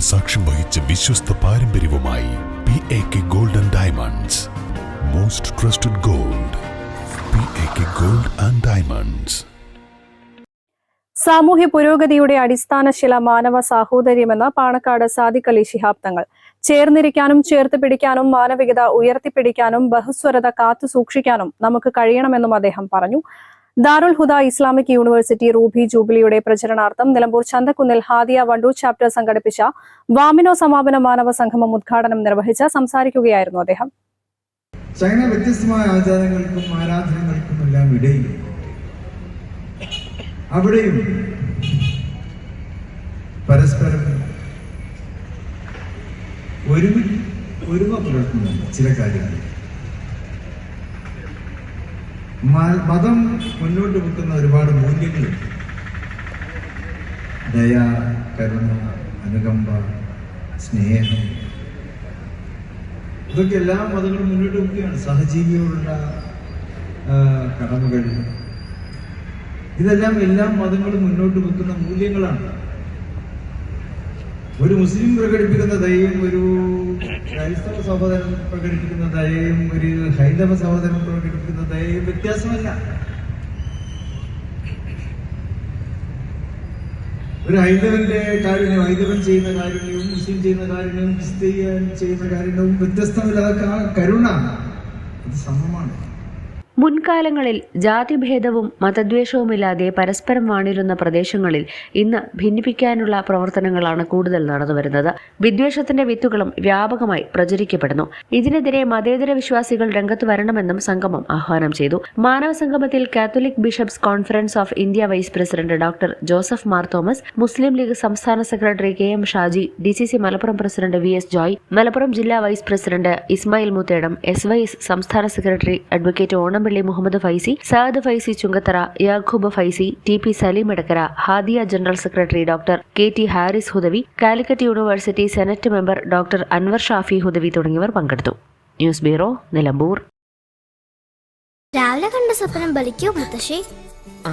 സാക്ഷ്യം വഹിച്ച വിശ്വസ്ത പാരമ്പര്യവുമായി PAK Gold and Diamonds. Most trusted gold. PAK Gold and Diamonds. സാമൂഹ്യ പുരോഗതിയുടെ അടിസ്ഥാനശില മാനവ സാഹോദര്യമെന്ന പാണക്കാട് സാദിഖ് അലി ശിഹാബ് തങ്ങൾ. ചേർന്നിരിക്കാനും ചേർത്ത് പിടിക്കാനും മാനവികത ഉയർത്തിപ്പിടിക്കാനും ബഹുസ്വരത കാത്തുസൂക്ഷിക്കാനും നമുക്ക് കഴിയണമെന്നും അദ്ദേഹം പറഞ്ഞു. ദാറുൽ ഹുദ ഇസ്ലാമിക് യൂണിവേഴ്സിറ്റി റൂബി ജൂബിലിയുടെ പ്രചരണാർത്ഥം നിലമ്പൂർ ചന്തക്കുന്നിൽ ഹാദിയ വണ്ടൂർ ചാപ്റ്റർ സംഘടിപ്പിച്ച വാമിനോ സമാപന മാനവ സംഗമം ഉദ്ഘാടനം നിർവഹിച്ച് സംസാരിക്കുകയായിരുന്നു അദ്ദേഹം. ചൈന വ്യത്യസ്തമായ ആചാരങ്ങൾക്കും ആരാധനകൾക്കും എല്ലാം ഇടയിൽ അവിടെയും പരസ്പരം ഒരുമ പുലർത്തുന്നുണ്ട് ചില കാര്യങ്ങൾ. മതം മുന്നോട്ട് വെക്കുന്ന ഒരുപാട് മൂല്യങ്ങളുണ്ട്. ദയ, കരുണ, അനുകമ്പ, സ്നേഹം, ഇതൊക്കെ എല്ലാ മതങ്ങളും മുന്നോട്ട് വെക്കുകയാണ്. സഹജീവിയോടുള്ള കടമകൾ, ഇതെല്ലാം എല്ലാ മതങ്ങളും മുന്നോട്ട് വെക്കുന്ന മൂല്യങ്ങളാണ്. ഒരു മുസ്ലിം പ്രകടിപ്പിക്കുന്ന ദയയും ഒരു ക്രൈസ്തവ സഹോദരൻ പ്രകടിപ്പിക്കുന്ന ദയയും ഒരു ഹൈന്ദവ സഹോദരൻ പ്രകടിപ്പിക്കുന്ന ദയയും വ്യത്യാസമല്ല. ഒരു ഹൈന്ദവന്റെ കാരുണ്യം, ഹൈന്ദവൻ ചെയ്യുന്ന കാരുണ്യവും മുസ്ലിം ചെയ്യുന്ന കാരുണ്യവും ക്രിസ്ത്യൻ ചെയ്യുന്ന കാരുണ്യവും വ്യത്യസ്തമില്ലാത്ത കരുണ അത് സമമാണ്. മുൻകാലങ്ങളിൽ ജാതിഭേദവും മതദ്വേഷവുമില്ലാതെ പരസ്പരം വാണിരുന്ന പ്രദേശങ്ങളിൽ ഇന്ന് ഭിന്നിപ്പിക്കാനുള്ള പ്രവർത്തനങ്ങളാണ് കൂടുതൽ നടന്നുവരുന്നത്. വിദ്വേഷത്തിന്റെ വിത്തുകളും വ്യാപകമായി പ്രചരിക്കപ്പെടുന്നു. ഇതിനെതിരെ മതേതര വിശ്വാസികൾ രംഗത്ത് വരണമെന്നും സംഗമം ആഹ്വാനം ചെയ്തു. മാനവ സംഗമത്തിൽ catholic bishops conference of India vice president doctor Joseph Mar Thomas, Muslim League സംസ്ഥാന secretary KM Shaji, DCC Malappuram president VS Joy, Malappuram ജില്ലാ vice president Ismail Muthedam, SYS സംസ്ഥാന secretary advocate Onampally Muhammad Faizy, Saad Faizy Chungathara, Yakub Faizy, TP Saleem Edakkara, Hadia general secretary doctor KT Haris Hudawi, Calicut university senate member doctor Anwar Shafi Hudawi തുടങ്ങിയവർ പങ്കെടുത്തു. News bureau, Nilambur. രാവിലെ കണ്ട സ്വപ്നം ബലിക്കോ മുത്തശ്ശി?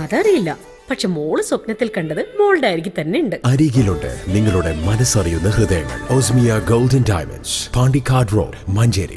അതറിയില്ല, പക്ഷെ മോള് സ്വപ്നത്തിൽ കണ്ടത് മോളുടെ അരികിൽ തന്നെ ഉണ്ട്. അരികിലുണ്ട് നിങ്ങളുടെ മനസ്സറിയുന്ന ഹൃദയങ്ങൾ. Osmiya golden diamonds, Pandikkad road, Manjeri.